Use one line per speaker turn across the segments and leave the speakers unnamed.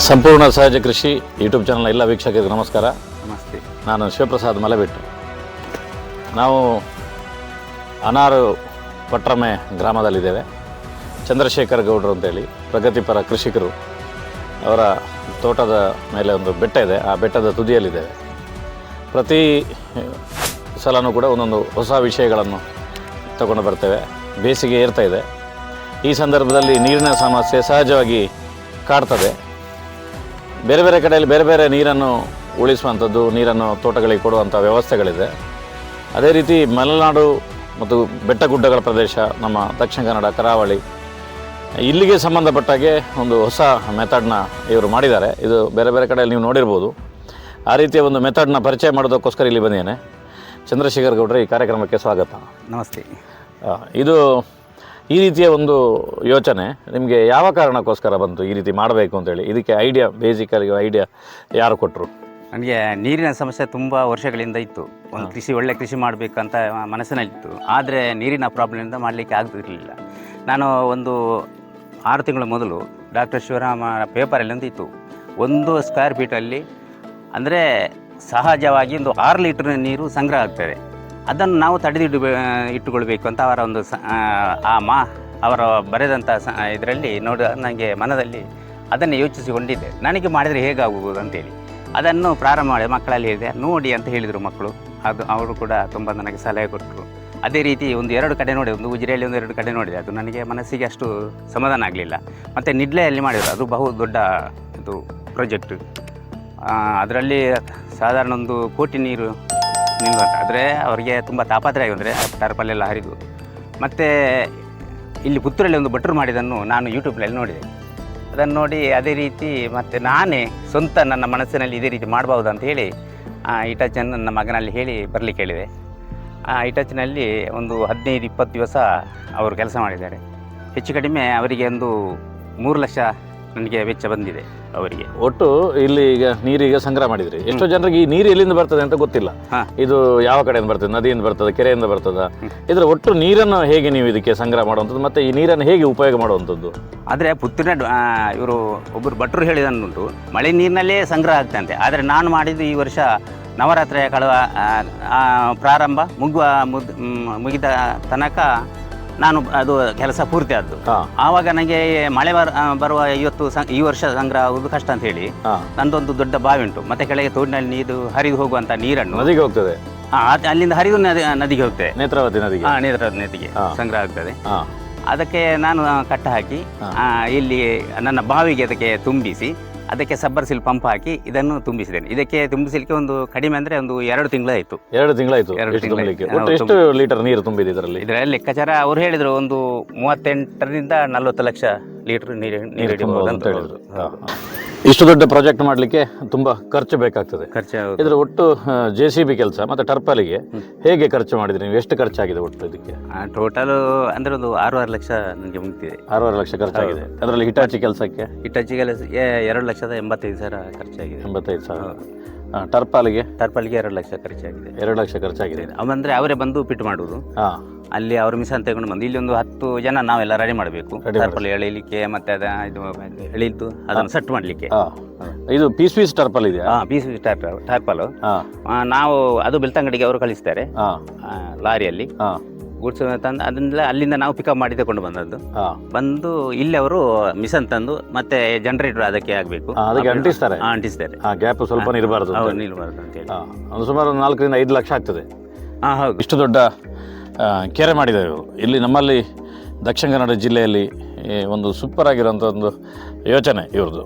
ಸಂಪೂರ್ಣ ಸಹಜ ಕೃಷಿ ಯೂಟ್ಯೂಬ್ ಚಾನಲ್ನ ಎಲ್ಲ ವೀಕ್ಷಕರಿಗೆ ನಮಸ್ಕಾರ.
ನಮಸ್ತೆ.
ನಾನು ಶಿವಪ್ರಸಾದ್ ಮಲೆಬೆಟ್ಟು. ನಾವು ಅನಾರು ಪಟ್ರಮೆ ಗ್ರಾಮದಲ್ಲಿದ್ದೇವೆ. ಚಂದ್ರಶೇಖರ್ ಗೌಡರು ಅಂತೇಳಿ ಪ್ರಗತಿಪರ ಕೃಷಿಕರು. ಅವರ ತೋಟದ ಮೇಲೆ ಒಂದು ಬೆಟ್ಟ ಇದೆ, ಆ ಬೆಟ್ಟದ ತುದಿಯಲ್ಲಿದ್ದೇವೆ. ಪ್ರತಿ ಸಲನೂ ಕೂಡ ಒಂದೊಂದು ಹೊಸ ವಿಷಯಗಳನ್ನು ತಗೊಂಡು ಬರ್ತೇವೆ. ಬೇಸಿಗೆ ಏರ್ತಾ ಇದೆ. ಈ ಸಂದರ್ಭದಲ್ಲಿ ನೀರಿನ ಸಮಸ್ಯೆ ಸಹಜವಾಗಿ ಕಾಡ್ತದೆ. ಬೇರೆ ಬೇರೆ ಕಡೆಯಲ್ಲಿ ಬೇರೆ ಬೇರೆ ನೀರನ್ನು ಉಳಿಸುವಂಥದ್ದು, ನೀರನ್ನು ತೋಟಗಳಿಗೆ ಕೊಡುವಂಥ ವ್ಯವಸ್ಥೆಗಳಿದೆ. ಅದೇ ರೀತಿ ಮಲೆನಾಡು ಮತ್ತು ಬೆಟ್ಟ ಗುಡ್ಡಗಳ ಪ್ರದೇಶ, ನಮ್ಮ ದಕ್ಷಿಣ ಕನ್ನಡ, ಕರಾವಳಿ, ಇಲ್ಲಿಗೆ ಸಂಬಂಧಪಟ್ಟಾಗೆ ಒಂದು ಹೊಸ ಮೆಥಡ್ನ ಇವರು ಮಾಡಿದ್ದಾರೆ. ಇದು ಬೇರೆ ಬೇರೆ ಕಡೆಯಲ್ಲಿ ನೀವು ನೋಡಿರ್ಬೋದು. ಆ ರೀತಿಯ ಒಂದು ಮೆಥಡ್ನ ಪರಿಚಯ ಮಾಡೋದಕ್ಕೋಸ್ಕರ ಇಲ್ಲಿ ಬಂದಿದ್ದೇನೆ. ಚಂದ್ರಶೇಖರ್ ಗೌಡ್ರೆ, ಈ ಕಾರ್ಯಕ್ರಮಕ್ಕೆ ಸ್ವಾಗತ.
ನಮಸ್ತೆ.
ಇದು ಈ ರೀತಿಯ ಒಂದು ಯೋಚನೆ ನಿಮಗೆ ಯಾವ ಕಾರಣಕ್ಕೋಸ್ಕರ ಬಂತು ಈ ರೀತಿ ಮಾಡಬೇಕು ಅಂತೇಳಿ? ಇದಕ್ಕೆ ಬೇಸಿಕಲಿ ಐಡಿಯಾ ಯಾರು ಕೊಟ್ಟರು?
ನನಗೆ ನೀರಿನ ಸಮಸ್ಯೆ ತುಂಬ ವರ್ಷಗಳಿಂದ ಇತ್ತು. ಒಂದು ಒಳ್ಳೆ ಕೃಷಿ ಮಾಡಬೇಕಂತ ಮನಸ್ಸಿನಲ್ಲಿತ್ತು. ಆದರೆ ನೀರಿನ ಪ್ರಾಬ್ಲಮಿಂದ ಮಾಡಲಿಕ್ಕೆ ಆಗ್ತಿರಲಿಲ್ಲ. ನಾನು ಒಂದು 6 ತಿಂಗಳ ಮೊದಲು ಡಾಕ್ಟರ್ ಶಿವರಾಮ ಪೇಪರಲ್ಲಿ ಒಂದು ಇತ್ತು, 1 ಸ್ಕ್ವೇರ್ ಫೀಟಲ್ಲಿ ಅಂದರೆ ಸಹಜವಾಗಿ ಒಂದು 6 ಲೀಟರ್ ನೀರು ಸಂಗ್ರಹ ಆಗ್ತದೆ. ಅದನ್ನು ನಾವು ಇಟ್ಟುಕೊಳ್ಬೇಕು ಅಂತ ಅವರ ಒಂದು ಅವರ ಬರೆದಂಥ ಇದರಲ್ಲಿ ನನಗೆ ಮನದಲ್ಲಿ ಅದನ್ನು ಯೋಚಿಸಿಕೊಂಡಿದ್ದೆ. ನನಗೆ ಮಾಡಿದರೆ ಹೇಗಾಗುವುದು ಅಂತೇಳಿ ಅದನ್ನು ಪ್ರಾರಂಭ ಮಾಡಿ ಮಕ್ಕಳಲ್ಲಿ ಹೇಳಿದೆ, ನೋಡಿ ಅಂತ ಹೇಳಿದರು ಮಕ್ಕಳು. ಅವರು ಕೂಡ ತುಂಬ ನನಗೆ ಸಲಹೆ ಕೊಟ್ಟರು. ಅದೇ ರೀತಿ 1-2 ಕಡೆ ನೋಡಿದೆ, ಒಂದು ಉಜಿರೆಯಲ್ಲಿ 1-2 ಕಡೆ ನೋಡಿದೆ. ಅದು ನನಗೆ ಮನಸ್ಸಿಗೆ ಅಷ್ಟು ಸಮಾಧಾನ ಆಗಲಿಲ್ಲ. ಮತ್ತು ನಿಡ್ಲೆಯಲ್ಲಿ ಮಾಡಿದರು, ಅದು ಬಹು ದೊಡ್ಡ ಇದು ಪ್ರಾಜೆಕ್ಟ್. ಅದರಲ್ಲಿ ಸಾಧಾರಣ 1 ಕೋಟಿ ನೀರು ನಿಲ್ಲುವಂತ. ಆದರೆ ಅವರಿಗೆ ತುಂಬ ತಾಪತ್ರೆ ಆಗಿ ಅಂದರೆ ಟರ್ಪಲ್ಲೆಲ್ಲ ಹರಿದು. ಮತ್ತು ಇಲ್ಲಿ ಪುತ್ತೂರಲ್ಲಿ ಒಂದು ಭಟ್ರು ಮಾಡಿದ್ದನ್ನು ನಾನು ಯೂಟ್ಯೂಬ್ನಲ್ಲಿ ನೋಡಿದೆ. ಅದನ್ನು ನೋಡಿ ಅದೇ ರೀತಿ ಮತ್ತು ನಾನೇ ಸ್ವಂತ ನನ್ನ ಮನಸ್ಸಿನಲ್ಲಿ ಇದೇ ರೀತಿ ಮಾಡ್ಬೋದು ಅಂತ ಹೇಳಿ ಇಟಾಚನ್ನು ನನ್ನ ಮಗನಲ್ಲಿ ಹೇಳಿ ಬರಲಿಕ್ಕೆ ಹೇಳಿದೆ. ಇಟಾಚಿನಲ್ಲಿ ಒಂದು 15-20 ದಿವಸ ಅವರು ಕೆಲಸ ಮಾಡಿದ್ದಾರೆ. ಹೆಚ್ಚು ಕಡಿಮೆ ಅವರಿಗೆ ಒಂದು 3 ಲಕ್ಷ ನನಗೆ ವೆಚ್ಚ ಬಂದಿದೆ ಅವರಿಗೆ.
ಒಟ್ಟು ಇಲ್ಲಿ ಈಗ ನೀರೀಗ ಸಂಗ್ರಹ ಮಾಡಿದ್ರಿ. ಎಷ್ಟೋ ಜನರಿಗೆ ಈ ನೀರು ಎಲ್ಲಿಂದ ಬರ್ತದೆ ಅಂತ ಗೊತ್ತಿಲ್ಲ. ಇದು ಯಾವ ಕಡೆಯಿಂದ ಬರ್ತದೆ? ನದಿಯಿಂದ ಬರ್ತದೆ, ಕೆರೆಯಿಂದ ಬರ್ತದ? ಇದರ ಒಟ್ಟು ನೀರನ್ನು ಹೇಗೆ ನೀವು ಇದಕ್ಕೆ ಸಂಗ್ರಹ ಮಾಡುವಂಥದ್ದು ಮತ್ತು ಈ ನೀರನ್ನು ಹೇಗೆ ಉಪಯೋಗ ಮಾಡುವಂಥದ್ದು?
ಆದರೆ ಪುತ್ತೂರಿನ ಇವರು ಒಬ್ಬರು ಭಟ್ರು ಹೇಳಿದನ್ನುಂಟು, ಮಳೆ ನೀರಿನಲ್ಲೇ ಸಂಗ್ರಹ ಆಗ್ತಂತೆ. ಆದರೆ ನಾನು ಮಾಡಿದ್ದು ಈ ವರ್ಷ ನವರಾತ್ರಿಯ ಪ್ರಾರಂಭ ಮುಗಿದ ತನಕ ನಾನು ಅದು ಕೆಲಸ ಪೂರ್ತಿ ಆದ್ದು. ಆವಾಗ ನನಗೆ ಮಳೆ ಬರುವ ಈ ವರ್ಷ ಸಂಗ್ರಹ ಆಗುವುದು ಕಷ್ಟ ಅಂತ ಹೇಳಿ ನಂದೊಂದು ದೊಡ್ಡ ಬಾವಿ ಉಂಟು. ಮತ್ತೆ ಕೆಳಗೆ ತೋಡಿನಲ್ಲಿ ನೀರು ಹರಿದು ಹೋಗುವಂತ ನೀರನ್ನು
ನದಿಗೆ ಹೋಗ್ತದೆ.
ಅಲ್ಲಿಂದ ಹರಿದು ನದಿಗೆ ಹೋಗ್ತದೆ,
ನೇತ್ರಾವತಿ ನದಿಗೆ.
ನೇತ್ರಾವತಿ ನದಿಗೆ ಸಂಗ್ರಹ ಆಗ್ತದೆ. ಅದಕ್ಕೆ ನಾನು ಕಟ್ಟ ಹಾಕಿ ಇಲ್ಲಿ ನನ್ನ ಬಾವಿಗೆ ಅದಕ್ಕೆ ತುಂಬಿಸಿ ಅದಕ್ಕೆ ಸಬ್ಬರ್ಸಿಲ್ ಪಂಪ್ ಹಾಕಿ ಇದನ್ನು ತುಂಬಿಸಿದ್ದೇನೆ. ಇದಕ್ಕೆ ತುಂಬಿಸಲಿಕ್ಕೆ ಒಂದು ಕಡಿಮೆ ಅಂದರೆ ಒಂದು 2 ತಿಂಗಳಾಯಿತು.
2 ತಿಂಗಳಾಯಿತು. ಎಷ್ಟು ಲೀಟರ್ ನೀರು ತುಂಬಿದೆ ಇದರಲ್ಲಿ?
ಲೆಕ್ಕಾಚಾರ ಅವರು ಹೇಳಿದರು ಒಂದು 38ರಿಂದ 40 ಲಕ್ಷ ಲೀಟರ್ ನೀರು ಹಿಡಿಬಹುದು ಅಂತ ಹೇಳಿದ್ರು.
ಇಷ್ಟು ದೊಡ್ಡ ಪ್ರಾಜೆಕ್ಟ್ ಮಾಡಲಿಕ್ಕೆ ತುಂಬಾ ಖರ್ಚು ಬೇಕಾಗ್ತದೆ. ಇದರ ಒಟ್ಟು JCB ಕೆಲಸ ಮತ್ತೆ ಟರ್ಪಲಿಗೆ ಹೇಗೆ ಖರ್ಚು ಮಾಡಿದ್ರಿ ನೀವು? ಎಷ್ಟು ಖರ್ಚಾಗಿದೆ ಒಟ್ಟು ಇದಕ್ಕೆ?
ಟೋಟಲ್ ಅಂದ್ರೆ ಒಂದು 6-6 ಲಕ್ಷ ನನಗೆ ಮುಗಿದಿದೆ.
6-6 ಲಕ್ಷ ಖರ್ಚಾಗಿದೆ. ಅದರಲ್ಲಿ ಹಿಟಾಚಿ ಕೆಲಸಕ್ಕೆ
2,85,000 ಖರ್ಚಾಗಿದೆ.
85,000. ಟರ್ಪಲ್ಗೆ
2 ಲಕ್ಷ ಖರ್ಚಾಗಿದೆ.
2 ಲಕ್ಷ ಖರ್ಚಾಗಿದೆ.
ಅಂದ್ರೆ ಅವರೇ ಬಂದು ಪಿಟ್ ಮಾಡುವುದು. ಅಲ್ಲಿ ಅವರು ಮಿಷನ್ ತಗೊಂಡು ಬಂದು ಇಲ್ಲಿ ಒಂದು 10 ಜನ ನಾವೆಲ್ಲ ರೆಡಿ ಮಾಡಬೇಕು. ಟರ್ಪಲ್ ಎಳಿಲಿಕ್ಕೆ ಮತ್ತೆ ಎಳಿದ್ದು ಅದನ್ನು ಸೆಟ್ ಮಾಡಲಿಕ್ಕೆ.
ಇದು ಪೀಸ್ ಟರ್ಪಲ್ ಇದೆಯಾ?
ಪೀಸ್ ಟರ್ಪಲ್ ನಾವು ಅದು ಬೆಳ್ತಂಗಡಿಗೆ ಅವರು ಕಳಿಸ್ತಾರೆ ಲಾರಿಯಲ್ಲಿ ಗೂಡ್ಸ್ ತಂದು. ಅದನ್ನೆಲ್ಲ ಅಲ್ಲಿಂದ ನಾವು ಪಿಕಪ್ ಮಾಡಿ ತಗೊಂಡು ಬಂದದ್ದು. ಬಂದು ಇಲ್ಲಿ ಅವರು ಮಿಷನ್ ತಂದು ಮತ್ತೆ ಜನರೇಟರ್ ಅದಕ್ಕೆ ಆಗಬೇಕು,
ಅಂಟಿಸ್ತಾರೆ. ಗ್ಯಾಪ್ ಸ್ವಲ್ಪ ಇರಬಾರ್ದು ಅಂತೇಳಿ ಸುಮಾರು 4ರಿಂದ 5 ಲಕ್ಷ ಆಗ್ತದೆ.
ಹೌದು.
ಇಷ್ಟು ದೊಡ್ಡ ಕೆರೆ ಮಾಡಿದ್ದಾರೆ ಇವರು. ಇಲ್ಲಿ ನಮ್ಮಲ್ಲಿ ದಕ್ಷಿಣ ಕನ್ನಡ ಜಿಲ್ಲೆಯಲ್ಲಿ ಒಂದು ಸೂಪರ್ ಆಗಿರೋಂಥ ಒಂದು ಯೋಚನೆ ಇವ್ರದ್ದು.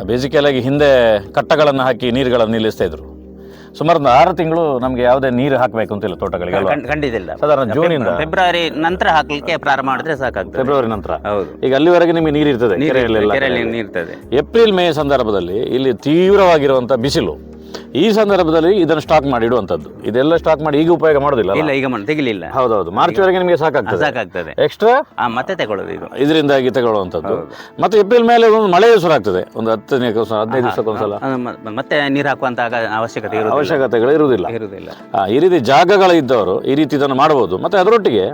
ಬೇಸಿಕಲಾಗಿ ಹಿಂದೆ ಕಟ್ಟಗಳನ್ನು ಹಾಕಿ ನೀರುಗಳನ್ನು ನಿಲ್ಲಿಸ್ತಾ ಇದ್ರು. ಸುಮಾರು 6 ತಿಂಗಳು ನಮಗೆ ಯಾವುದೇ ನೀರು ಹಾಕಬೇಕು ಅಂತಿಲ್ಲ ತೋಟಗಳಿಗೆ.
ಖಂಡಿತಿಲ್ಲ.
ಸಾಧಾರಣ ಜೂನಿಂದ
ಫೆಬ್ರವರಿ ನಂತರ ಹಾಕಲಿಕ್ಕೆ ಪ್ರಾರಂಭ ಮಾಡಿದ್ರೆ ಸಾಕಾಗ್ತದೆ.
ಫೆಬ್ರವರಿ ನಂತರ.
ಹೌದು.
ಈಗ ಅಲ್ಲಿವರೆಗೆ ನಿಮಗೆ ನೀರು ಇರ್ತದೆ ಕೆರೆಯಲ್ಲಿ. ಏಪ್ರಿಲ್ ಮೇ ಸಂದರ್ಭದಲ್ಲಿ ಇಲ್ಲಿ ತೀವ್ರವಾಗಿರುವಂಥ ಬಿಸಿಲು. ಈ ಸಂದರ್ಭದಲ್ಲಿ ಇದನ್ನು ಸ್ಟಾಕ್ ಮಾಡಿ ಇಡುವಂಥದ್ದು. ಇದೆಲ್ಲ ಸ್ಟಾಕ್ ಮಾಡಿ ಈಗ ಉಪಯೋಗ ಮಾಡೋದಿಲ್ಲ.
ಈಗ ತೆಗಿಲಿಲ್ಲ.
ಹೌದೌದು. ಮಾರ್ಚ್ವರೆಗೆ ನಿಮಗೆ ಸಾಕಾಗ್ತದೆ. ಎಕ್ಸ್ಟ್ರಾ
ಮತ್ತೆ ತಗೊಳ್ಳೋದು ಇದು
ಇದರಿಂದಾಗಿ ತಗೊಳ್ಳುವಂಥದ್ದು. ಮತ್ತೆ ಏಪ್ರಿಲ್ ಮೇಲೆ ಒಂದು ಮಳೆ ಶುರು ಆಗ್ತದೆ, ಒಂದು 15 ದಿವಸಕ್ಕೊಂದ್ಸಲ.
ಮತ್ತೆ ನೀರು ಹಾಕುವಂತ
ಅವಶ್ಯಕತೆಗಳು ಇರುವುದಿಲ್ಲ. ಈ ರೀತಿ ಜಾಗಗಳು ಇದ್ದವರು ಈ ರೀತಿ ಇದನ್ನು ಮಾಡಬಹುದು. ಮತ್ತೆ ಅದರೊಟ್ಟಿಗೆ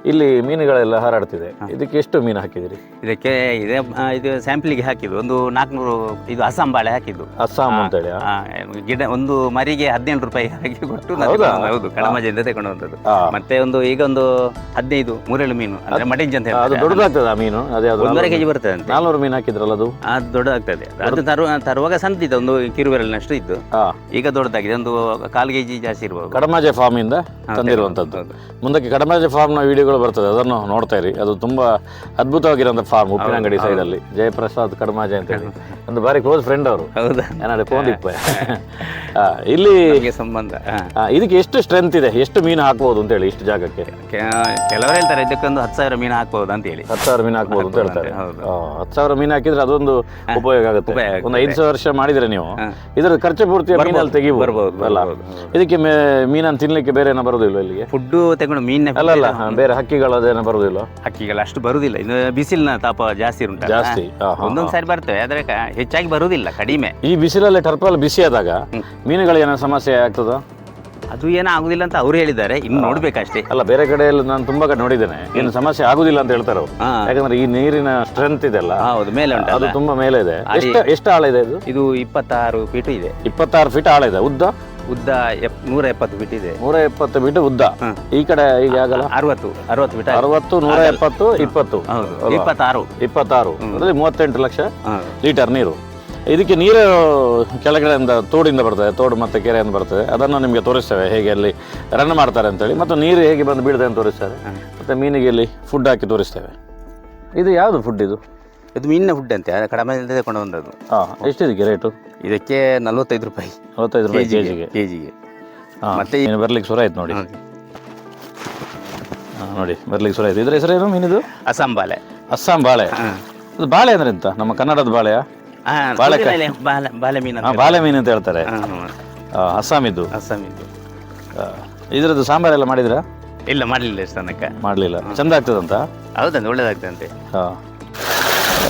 ಇಲ್ಲಿ ಮೀನುಗಳೆಲ್ಲ ಹಾರಾಡ್ತಿದೆ. ಇದಕ್ಕೆ ಎಷ್ಟು ಮೀನು ಹಾಕಿದಿರಿ?
ಇದಕ್ಕೆ ಇದು ಸ್ಯಾಂಪಲಿಗೆ ಹಾಕಿದ್ದು ಒಂದು 400 ಇದು ಅಸ್ಸಾಂ ಬಾಳೆ ಹಾಕಿದ್ದು.
ಅಸ್ಸಾಂ ಅಂತೇಳಿ
ಗಿಡ ಒಂದು ಮರಿಗೆ 17 ರೂಪಾಯಿ ಹಾಕಿ ಕೊಟ್ಟು ಹೌದು ಕಡಮಜೆಯಿಂದ ತಗೊಂಡು ಬಂದದ್ದು. ಮತ್ತೆ ಈಗ ಒಂದು 15 ಮೂರೇಳು ಮೀನು ಅಂದ್ರೆ ಮಟಿಂಜ್ ಅಂತ
ಅದು ದೊಡ್ಡದಾಗ್ತದೆ ಆ ಮೀನು? ಅದೇ
1.5 kg ಬರ್ತದೆ ಅಂತ.
400 ಮೀನು ಹಾಕಿದ್ರಲ್ಲ ಅದು
ದೊಡ್ಡದಾಗ್ತದೆ. ಅದು ತರುವಾಗ ಸಣ್ಣದಿದೆ, ಒಂದು ಕಿರುಬೆರಳಿನಷ್ಟು ಇದ್ದು, ಈಗ ದೊಡ್ಡದಾಗಿದೆ, ಒಂದು 1/4 kg ಜಾಸ್ತಿ ಇರ್ಬೋದು.
ಕಡಮಾಜೆ ಫಾರ್ಮ್ ಇಂದ ತಂದಿರುವಂತದ್ದು. ಮುಂದಕ್ಕೆ ಕಡಮಾಜೆ ಫಾರ್ಮ್ ನ ವಿಡಿಯೋಗಳು ಬರ್ತದೆ, ಅದನ್ನು ನೋಡ್ತಾ ಇರಿ. ಅದು ತುಂಬಾ ಅದ್ಭುತವಾಗಿರುವಂತ ಫಾರ್ಮ್, ಉಪ್ಪಿನಂಗಡಿ ಸೈಡ್ ಅಲ್ಲಿ. ಜಯಪ್ರಸಾದ್ ಕಡಮಾಜೆ ಅಂತ ಹೇಳಿ ಒಂದು ಬಾರಿ ಕ್ಲೋಸ್ ಫ್ರೆಂಡ್ ಅವರು.
ಹೌದಾ?
ಏನಾದ್ರೆ ಪೋಂದಿಪ್ಪ ಇಲ್ಲಿ
ಸಂಬಂಧ.
ಇದಕ್ಕೆ ಎಷ್ಟು ಸ್ಟ್ರೆಂತ್ ಇದೆ, ಎಷ್ಟು ಮೀನು ಹಾಕ್ಬೋದು ಅಂತ ಹೇಳಿ ಇಷ್ಟು ಜಾಗಕ್ಕೆ?
ಕೆಲವರು ಹೇಳ್ತಾರೆ ಇದಕ್ಕೊಂದು 10,000 ಮೀನು ಹಾಕ್ಬೋದು ಅಂತ ಹೇಳಿ.
10,000 ಮೀನು ಹಾಕ್ಬೋದು ಅಂತ ಹೇಳ್ತಾರೆ. 10,000 ಮೀನು ಹಾಕಿದ್ರೆ ಅದೊಂದು ಉಪಯೋಗ ಆಗುತ್ತೆ. ಒಂದು 500 ವರ್ಷ ಮಾಡಿದ್ರೆ ನೀವು ಇದರ ಖರ್ಚು ಪೂರ್ತಿ ಮೀನಲ್ಲಿ ತೆಗಿಬಹುದು ಅಲ್ಲ? ಇದಕ್ಕೆ ಮೀನನ್ನು ತಿನ್ಲಿಕ್ಕೆ ಬೇರೆ ಏನೋ ಬರೋದಿಲ್ಲ ಇಲ್ಲಿಗೆ?
ಫುಡ್ ತಗೊಂಡು ಮೀನ್
ಅಲ್ಲ, ಬೇರೆ ಹಕ್ಕಿಗಳದೇನೋ ಬರೋದಿಲ್ಲ?
ಹಕ್ಕಿಗಳು ಅಷ್ಟು ಬರುದಿಲ್ಲ, ಇನ್ನು ಬಿಸಿಲಿನ ತಾಪ ಜಾಸ್ತಿ ಉಂಟು.
ಜಾಸ್ತಿ
ಒಂದೊಂದು ಸಾರಿ ಬರ್ತವೆ, ಆದ್ರೆ ಹೆಚ್ಚಾಗಿ ಬರುದಿಲ್ಲ, ಕಡಿಮೆ.
ಈ ಬಿಸಿಲಲ್ಲಿ ಟರ್ಪಲ್ ಬಿಸಿ ಆದಾಗ ಮೀನುಗಳಿಗೆ ಏನೋ ಸಮಸ್ಯೆ ಆಗ್ತದ?
ಅದು ಏನೋ ಆಗುದಿಲ್ಲ ಅಂತ ಅವ್ರು ಹೇಳಿದ್ದಾರೆ, ಇನ್ನು ನೋಡ್ಬೇಕಷ್ಟೇ.
ಅಲ್ಲ, ಬೇರೆ ಕಡೆಯಲ್ಲಿ ನಾನು ತುಂಬಾ ಕಡೆ ನೋಡಿದ್ದೇನೆ, ಏನು ಸಮಸ್ಯೆ ಆಗುದಿಲ್ಲ ಅಂತ ಹೇಳ್ತಾರೆ ಅವರು. ಯಾಕಂದ್ರೆ ಈ ನೀರಿನ ಸ್ಟ್ರೆಂತ್ ಇದೆಲ್ಲ
ಹೌದು, ಮೇಲೆ ಉಂಟು,
ಅದು ತುಂಬಾ ಮೇಲೆ ಇದೆ. ಎಷ್ಟು ಆಳ ಇದೆ ಇದು?
ಇದು 26 ಫೀಟ್ ಇದೆ.
26 ಫೀಟ್ ಆಳ ಇದೆ. ಉದ್ದ
170 ಫೀಟ್ ಇದೆ.
170 ಫೀಟ್ ಉದ್ದ. ಈ ಕಡೆ ಈಗ ಆಗಲ್ಲ
60 ಫೀಟ್.
60, 170, 20. 26 ಅಂದ್ರೆ 38 ಲಕ್ಷ ಲೀಟರ್ ನೀರು. ಇದಕ್ಕೆ ನೀರು ಕೆಳಗಡೆಯಿಂದ ತೋಡಿಂದ ಬರ್ತದೆ, ತೋಡು ಮತ್ತು ಕೆರೆಯಿಂದ ಬರ್ತದೆ. ಅದನ್ನು ನಿಮಗೆ ತೋರಿಸ್ತೇವೆ ಹೇಗೆ ಅಲ್ಲಿ ರನ್ ಮಾಡ್ತಾರೆ ಅಂತೇಳಿ, ಮತ್ತು ನೀರು ಹೇಗೆ ಬಂದು ಬೀಳ್ತದೆ ಅಂತ ತೋರಿಸ್ತಾರೆ. ಮತ್ತು ಮೀನಿಗೆ ಇಲ್ಲಿ ಫುಡ್ ಹಾಕಿ ತೋರಿಸ್ತೇವೆ. ಇದು ಯಾವುದು ಫುಡ್? ಇದು
ಮೀನಿನ ಫುಡ್ ಅಂತೆ, ಕಡಿಮೆ ತಗೊಂಡು ಬಂದದ್ದು.
ಎಷ್ಟು ಇದಕ್ಕೆ ರೇಟು?
ಇದಕ್ಕೆ 45 ರೂಪಾಯಿ.
45 ರೂಪಾಯಿ ಕೆಜಿಗೆ.
ಮತ್ತೆ
ಏನು ಬರ್ಲಿಕ್ಕೆ ಶುರು ಆಯ್ತು ನೋಡಿ. ನೋಡಿ ಬರ್ಲಿಕ್ಕೆ ಶುರು ಆಯ್ತು. ಇದ್ರ ಹೆಸರೇನು ಮೀನಿದು?
ಅಸ್ಸಾಂ ಬಾಳೆ.
ಅಸ್ಸಾಂ ಬಾಳೆ. ಅದು ಬಾಳೆ ಅಂದ್ರೆ ಎಂತ? ನಮ್ಮ ಕನ್ನಡದ ಬಾಳೆಯ?
ಬಾಳೆ ಮೀನು.
ಬಾಳೆ ಮೀನು ಅಂತ ಹೇಳ್ತಾರೆ. ಅಸ್ಸಾಮಿದ್ದು. ಇದ್ರದ್ದು ಸಾಂಬಾರೆಲ್ಲ ಮಾಡಿದ್ರಾ?
ಇಲ್ಲ, ಮಾಡಲಿಲ್ಲ. ಎಷ್ಟು ತನಕ
ಮಾಡಲಿಲ್ಲ. ಚಂದ ಆಗ್ತದಂತ?
ಹೌದಂತೆ, ಒಳ್ಳೇದಾಗ್ತದಂತೆ.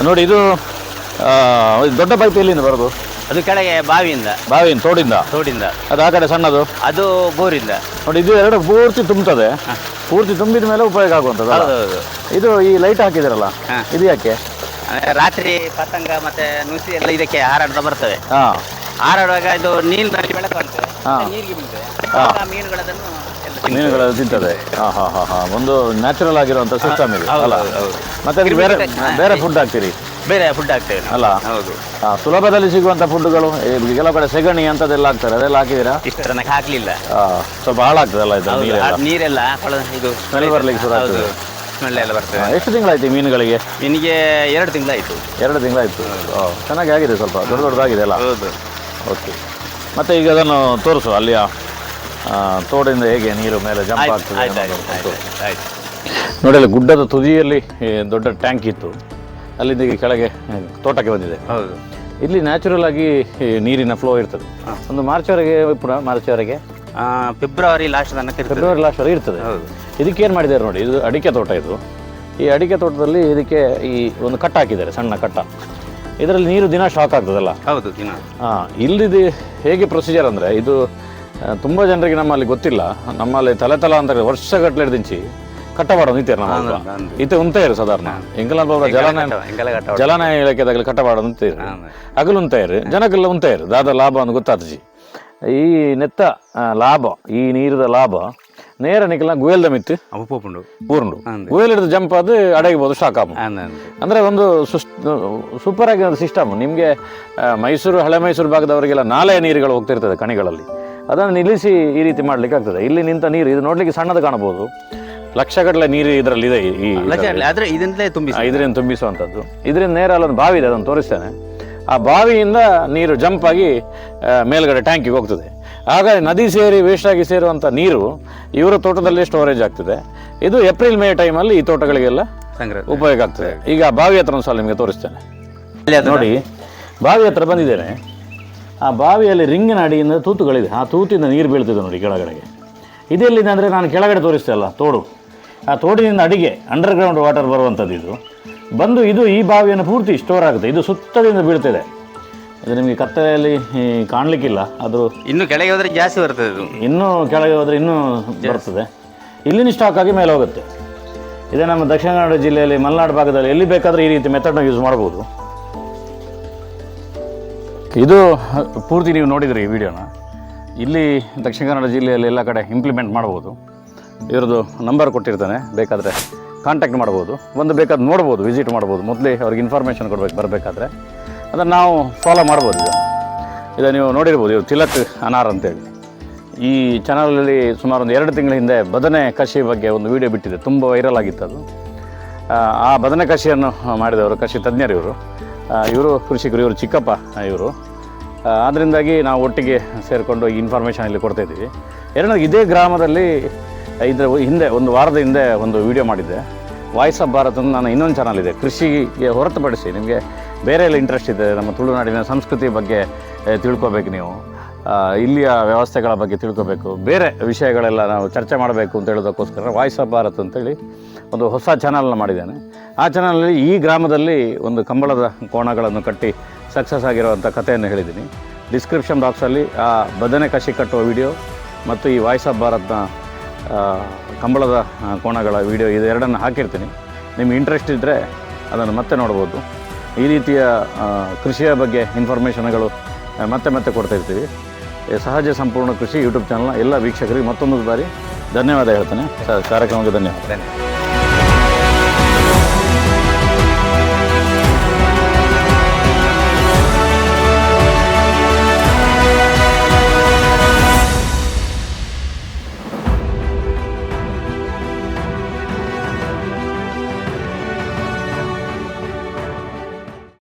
ನೋಡಿ, ಇದು ದೊಡ್ಡ ಪೈಪ್ ಎಲ್ಲಿಂದ ಬರೋದು?
ಅದು ಕೆಳಗೆ ಬಾವಿಯಿಂದ.
ತೋಡಿಂದ. ಅದು ಆ ಕಡೆ ಸಣ್ಣದು? ಅದು ಬೋರಿಂದ. ನೋಡಿ, ಇದು ಎರಡು ಪೂರ್ತಿ ತುಂಬುತ್ತದೆ. ಪೂರ್ತಿ ತುಂಬಿದ ಮೇಲೆ ಉಪಯೋಗ ಆಗುವಂಥದ್ದು. ಇದು ಈ ಲೈಟ್ ಹಾಕಿದಿರಲ್ಲ, ಇದು ಯಾಕೆ?
ರಾತ್ರಿ ಪತಂಗ ಮತ್ತೆ ನುಸಿ ಎಲ್ಲ ಇದಕ್ಕೆ ಹಾರಾಡ್ತಾ ಬರ್ತವೆ. ಹಾರಾಡುವಾಗ ಇದು ನೀರಿನಲ್ಲಿ ಬೆಳಕು ಬರ್ತದೆ, ನೀರಿಗೆ ಬೀಳ್ತದೆ,
ಮೀನುಗಳು ತಿಂತದೆ. ಒಂದು ನ್ಯಾಚುರಲ್ ಆಗಿರುವಂತ ಸಿಸ್ಟಮ್ ಇದೆ ಅಲ್ಲ? ಮತ್ತೆ ಅದಕ್ಕೆ ಬೇರೆ ಫುಡ್ ಹಾಕ್ತೀರಿ?
ಬೇರೆ ಫುಡ್ ಹಾಕ್ತೇವೆ
ಅಲ್ಲ? ಹೌದು. ಸುಲಭದಲ್ಲಿ ಸಿಗುವಂತ ಫುಡ್ಗಳು ಕೆಲವು ಕಡೆ ಸೆಗಣಿ ಅಂತದೆಲ್ಲ ಹಾಕ್ತಾರೆ, ಅದೆಲ್ಲ ಹಾಕಿದ್ದೀರಾ?
ಇಷ್ಟ ತನಕ ಹಾಕ್ಲಿಲ್ಲ.
ಸ್ವಲ್ಪ ಹಾಳಾಗ್ತದಲ್ಲ ಇದು
ನೀರೆಲ್ಲ? ಇದು
ಸ್ಮೆಲ್ ಬರ್ಲಿಕ್ಕೆ ಶುರು ಆಗ್ತದೆ.
ಸ್ಮೆಲ್ ಎಲ್ಲ ಬರ್ತದೆ.
ಎಷ್ಟು ತಿಂಗಳಾಯ್ತು ಮೀನುಗಳಿಗೆ?
ಮೀನಿಗೆ 2 ತಿಂಗಳಾಯ್ತು.
2 ತಿಂಗಳಾಯ್ತು. ಚೆನ್ನಾಗಿ ಆಗಿದೆ, ಸ್ವಲ್ಪ ದೊಡ್ಡದಾಗಿದೆ ಅಲ್ಲ?
ಹೌದು.
ಓಕೆ. ಮತ್ತೆ ಈಗ ಅದನ್ನು ತೋರಿಸು, ಅಲ್ಲಿಯ ತೋಡಿಂದ ಹೇಗೆ ನೀರು ಮೇಲೆ ಜಂಪ್ ಆಗ್ತದೆ. ನೋಡಿ, ಅಲ್ಲಿ ಗುಡ್ಡದ ತುದಿಯಲ್ಲಿ ದೊಡ್ಡ ಟ್ಯಾಂಕ್ ಇತ್ತು, ಅಲ್ಲಿಂದ ಕೆಳಗೆ ತೋಟಕ್ಕೆ ಬಂದಿದೆ.
ಹೌದು.
ಇಲ್ಲಿ ನ್ಯಾಚುರಲ್ ಆಗಿ ನೀರಿನ ಫ್ಲೋ ಇರ್ತದೆ. ಒಂದು ಮಾರ್ಚ್ವರೆಗೆ, ಮಾರ್ಚ್ವರೆಗೆ,
ಫೆಬ್ರವರಿ ಲಾಸ್ಟ್ ತನಕ.
ಫೆಬ್ರವರಿ ಲಾಸ್ಟ್ ವರೆಗೆ ಇರ್ತದೆ. ಏನ್ ಮಾಡಿದ್ದಾರೆ ನೋಡಿ, ಇದು ಅಡಿಕೆ ತೋಟ. ಇದು ಈ ಅಡಿಕೆ ತೋಟದಲ್ಲಿ ಇದಕ್ಕೆ ಈ ಒಂದು ಕಟ್ಟ ಹಾಕಿದ್ದಾರೆ, ಸಣ್ಣ ಕಟ್ಟ. ಇದರಲ್ಲಿ ನೀರು ದಿನ ಶಾಕ್ ಆಗ್ತದಲ್ಲ?
ಹೌದು, ದಿನ.
ಇಲ್ಲಿದು ಹೇಗೆ ಪ್ರೊಸೀಜರ್ ಅಂದರೆ, ಇದು ತುಂಬ ಜನರಿಗೆ ನಮ್ಮಲ್ಲಿ ಗೊತ್ತಿಲ್ಲ. ನಮ್ಮಲ್ಲಿ ತಲೆ ಅಂತ ವರ್ಷಗಟ್ಟಲೆ ಹಿಡಿದಿಂಚಿ ಕಟ್ಟ ಮಾಡೋದು ನಿಂತಿರು ನಮ್ಮ ಇದು ಉಂತಾಯಿರು ಸಾಧಾರಣ ಎಂಕಲ ಜಲಾನಯ ಇಲಾಖೆದಾಗಲಿ ಕಟ್ಟ ಮಾಡೋದು ನಿಂತಿರು ಅಗಲು ಉಂತಾಯಿರು ಜನಕ್ಕೆಲ್ಲ ಉಂತಾಯಿರು ದಾದ ಲಾಭ ಅಂತ ಗೊತ್ತಾತಜಿ. ಈ ನೆತ್ತ ಲಾಭ, ಈ ನೀರದ ಲಾಭ ನೇರ ನಿಖಲ ಗುಯಲ್ದ ಮಿತ್ತು ಪೂರ್ಣು ಗುಯಲ್ ಹಿಡಿದು ಜಂಪ್ ಅದು ಅಡಗಿಬೋದು ಶಾಕಾಮ. ಅಂದರೆ ಒಂದು ಸೂಪರ್ ಆಗಿರೋ ಸಿಸ್ಟಮ್. ನಿಮಗೆ ಮೈಸೂರು, ಹಳೆ ಮೈಸೂರು ಭಾಗದವರಿಗೆಲ್ಲ ನಾಲೆಯ ನೀರುಗಳು ಹೋಗ್ತಿರ್ತದೆ ಕಣಿಗಳಲ್ಲಿ, ಅದನ್ನು ನಿಲ್ಲಿಸಿ ಈ ರೀತಿ ಮಾಡ್ಲಿಕ್ಕೆ ಆಗ್ತದೆ. ಇಲ್ಲಿ ನಿಂತ ನೀರು ಇದು ನೋಡ್ಲಿಕ್ಕೆ ಸಣ್ಣದು ಕಾಣಬಹುದು, ಲಕ್ಷಗಟ್ಟಲೆ ನೀರು ಇದರಲ್ಲಿ ಇದೆ. ಇದರಿಂದ ತುಂಬಿಸುವಂಥದ್ದು. ಇದರಿಂದ ನೇರ ಅಲ್ಲೊಂದು ಬಾವಿ ಇದೆ, ಅದನ್ನು ತೋರಿಸ್ತೇನೆ. ಆ ಬಾವಿಯಿಂದ ನೀರು ಜಂಪ್ ಆಗಿ ಮೇಲ್ಗಡೆ ಟ್ಯಾಂಕಿಗೆ ಹೋಗ್ತದೆ. ಆಗ ನದಿ ಸೇರಿ ವೇಸ್ಟ್ ಆಗಿ ಸೇರುವಂಥ ನೀರು ಇವರ ತೋಟದಲ್ಲಿ ಸ್ಟೋರೇಜ್ ಆಗ್ತದೆ. ಇದು ಏಪ್ರಿಲ್ ಮೇ ಟೈಮಲ್ಲಿ ಈ ತೋಟಗಳಿಗೆಲ್ಲ ಉಪಯೋಗ ಆಗ್ತದೆ. ಈಗ ಬಾವಿ ಹತ್ರ ಒಂದು ಸಲ ನಿಮಗೆ ತೋರಿಸ್ತೇನೆ ನೋಡಿ. ಬಾವಿ ಹತ್ರ ಬಂದಿದ್ದೇನೆ. ಆ ಬಾವಿಯಲ್ಲಿ ರಿಂಗಿನ ಅಡಿಯಿಂದ ತೂತುಗಳಿದೆ, ಆ ತೂತಿಂದ ನೀರು ಬೀಳ್ತಿದೆ ನೋಡಿ ಕೆಳಗಡೆಗೆ. ಇದೆಲ್ಲಿದೆ ಅಂದರೆ ನಾನು ಕೆಳಗಡೆ ತೋರಿಸ್ತೇಲ್ಲ ತೋಡು, ಆ ತೋಡಿನಿಂದ ಅಡಿಗೆ ಅಂಡರ್ಗ್ರೌಂಡ್ ವಾಟರ್ ಬರುವಂಥದ್ದು ಇದು ಬಂದು ಇದು ಈ ಬಾವಿಯನ್ನು ಪೂರ್ತಿ ಸ್ಟೋರ್ ಆಗುತ್ತೆ. ಇದು ಸುತ್ತದಿಂದ ಬೀಳ್ತಿದೆ. ಅದು ನಿಮಗೆ ಕತ್ತಲೆಯಲ್ಲಿ ಕಾಣಲಿಕ್ಕಿಲ್ಲ, ಅದು
ಇನ್ನು ಕೆಳಗೆ ಹೋದರೆ ಜಾಸ್ತಿ ಬರ್ತದೆ.
ಇನ್ನೂ ಕೆಳಗೆ ಹೋದರೆ ಇನ್ನೂ ಬರ್ತದೆ. ಇಲ್ಲಿನ ಸ್ಟಾಕ್ ಆಗಿ ಮೇಲೆ ಹೋಗುತ್ತೆ. ಇದೇ ನಮ್ಮ ದಕ್ಷಿಣ ಕನ್ನಡ ಜಿಲ್ಲೆಯಲ್ಲಿ ಮಲೆನಾಡು ಭಾಗದಲ್ಲಿ ಎಲ್ಲಿ ಬೇಕಾದರೂ ಈ ರೀತಿ ಮೆಥಡ್ನ ಯೂಸ್ ಮಾಡ್ಬೋದು. ಇದು ಪೂರ್ತಿ ನೀವು ನೋಡಿದ್ರಿ ಈ ವಿಡಿಯೋನ. ಇಲ್ಲಿ ದಕ್ಷಿಣ ಕನ್ನಡ ಜಿಲ್ಲೆಯಲ್ಲಿ ಎಲ್ಲ ಕಡೆ ಇಂಪ್ಲಿಮೆಂಟ್ ಮಾಡ್ಬೋದು. ಇವ್ರದ್ದು ನಂಬರ್ ಕೊಟ್ಟಿರ್ತಾನೆ, ಬೇಕಾದರೆ ಕಾಂಟ್ಯಾಕ್ಟ್ ಮಾಡ್ಬೋದು, ಒಂದು ಬೇಕಾದ್ರೆ ನೋಡ್ಬೋದು, ವಿಸಿಟ್ ಮಾಡ್ಬೋದು. ಮೊದಲೇ ಅವ್ರಿಗೆ ಇನ್ಫಾರ್ಮೇಷನ್ ಕೊಡಬೇಕು ಬರಬೇಕಾದ್ರೆ, ಅದನ್ನು ನಾವು ಫಾಲೋ ಮಾಡ್ಬೋದು. ಇದು ನೀವು ನೋಡಿರ್ಬೋದು, ಇವರು ತಿಲಕ್ ಅನಾರ್ ಅಂತೇಳಿ. ಈ ಚಾನಲಲ್ಲಿ ಸುಮಾರು ಒಂದು 2 ತಿಂಗಳ ಹಿಂದೆ ಬದನೆ ಕೃಷಿ ಬಗ್ಗೆ ಒಂದು ವಿಡಿಯೋ ಬಿಟ್ಟಿದೆ, ತುಂಬ ವೈರಲ್ ಆಗಿತ್ತು ಅದು. ಆ ಬದನೆ ಕೃಷಿಯನ್ನು ಮಾಡಿದವರು ಕೃಷಿ ತಜ್ಞರು ಇವರು ಕೃಷಿಕರು, ಇವರು ಚಿಕ್ಕಪ್ಪ ಇವರು. ಅದರಿಂದಾಗಿ ನಾವು ಒಟ್ಟಿಗೆ ಸೇರಿಕೊಂಡು ಈ ಇನ್ಫಾರ್ಮೇಷನ್ ಇಲ್ಲಿ ಕೊಡ್ತಾಯಿದ್ದೀವಿ. ಎರಡನೇದು, ಇದೇ ಗ್ರಾಮದಲ್ಲಿ ಇದರ ಹಿಂದೆ ಒಂದು ವಾರದ ಹಿಂದೆ ಒಂದು ವಿಡಿಯೋ ಮಾಡಿದ್ದೆ, ವಾಯ್ಸ್ ಆಫ್ ಭಾರತ್ ಅಂತ. ನಾನು ಇನ್ನೊಂದು ಚಾನಲ್ ಇದೆ, ಕೃಷಿಗೆ ಹೊರತುಪಡಿಸಿ ನಿಮಗೆ ಬೇರೆ ಎಲ್ಲ ಇಂಟ್ರೆಸ್ಟ್ ಇದೆ, ನಮ್ಮ ತುಳುನಾಡಿನ ಸಂಸ್ಕೃತಿ ಬಗ್ಗೆ ತಿಳ್ಕೊಬೇಕು, ನೀವು ಇಲ್ಲಿಯ ವ್ಯವಸ್ಥೆಗಳ ಬಗ್ಗೆ ತಿಳ್ಕೊಬೇಕು, ಬೇರೆ ವಿಷಯಗಳೆಲ್ಲ ನಾವು ಚರ್ಚೆ ಮಾಡಬೇಕು ಅಂತ ಹೇಳೋದಕ್ಕೋಸ್ಕರ ವಾಯ್ಸ್ ಆಫ್ ಭಾರತ್ ಅಂತೇಳಿ ಒಂದು ಹೊಸ ಚಾನಲ್ನ ಮಾಡಿದ್ದೇನೆ. ಆ ಚಾನಲಲ್ಲಿ ಈ ಗ್ರಾಮದಲ್ಲಿ ಒಂದು ಕಂಬಳದ ಕೋಣಗಳನ್ನು ಕಟ್ಟಿ ಸಕ್ಸಸ್ ಆಗಿರುವಂಥ ಕಥೆಯನ್ನು ಹೇಳಿದ್ದೀನಿ. ಡಿಸ್ಕ್ರಿಪ್ಷನ್ ಬಾಕ್ಸಲ್ಲಿ ಆ ಬದನೆ ಕಸಿ ಕಟ್ಟುವ ವಿಡಿಯೋ ಮತ್ತು ಈ ವಾಯ್ಸ್ ಆಫ್ ಭಾರತ್ನ ಕಂಬಳದ ಕೋಣಗಳ ವಿಡಿಯೋ ಇದೆರಡನ್ನು ಹಾಕಿರ್ತೀನಿ. ನಿಮ್ಗೆ ಇಂಟ್ರೆಸ್ಟ್ ಇದ್ದರೆ ಅದನ್ನು ಮತ್ತೆ ನೋಡ್ಬೋದು. ಈ ರೀತಿಯ ಕೃಷಿಯ ಬಗ್ಗೆ ಇನ್ಫಾರ್ಮೇಷನ್ಗಳು ಮತ್ತೆ ಕೊಡ್ತಾಯಿರ್ತೀವಿ. ಸಹಜ ಸಂಪೂರ್ಣ ಕೃಷಿ ಯೂಟ್ಯೂಬ್ ಚಾನಲ್ನ ಎಲ್ಲ ವೀಕ್ಷಕರಿಗೆ ಮತ್ತೊಂದು ಬಾರಿ ಧನ್ಯವಾದ ಹೇಳ್ತೇನೆ. ಕಾರ್ಯಕ್ರಮಕ್ಕೆ ಧನ್ಯವಾದ.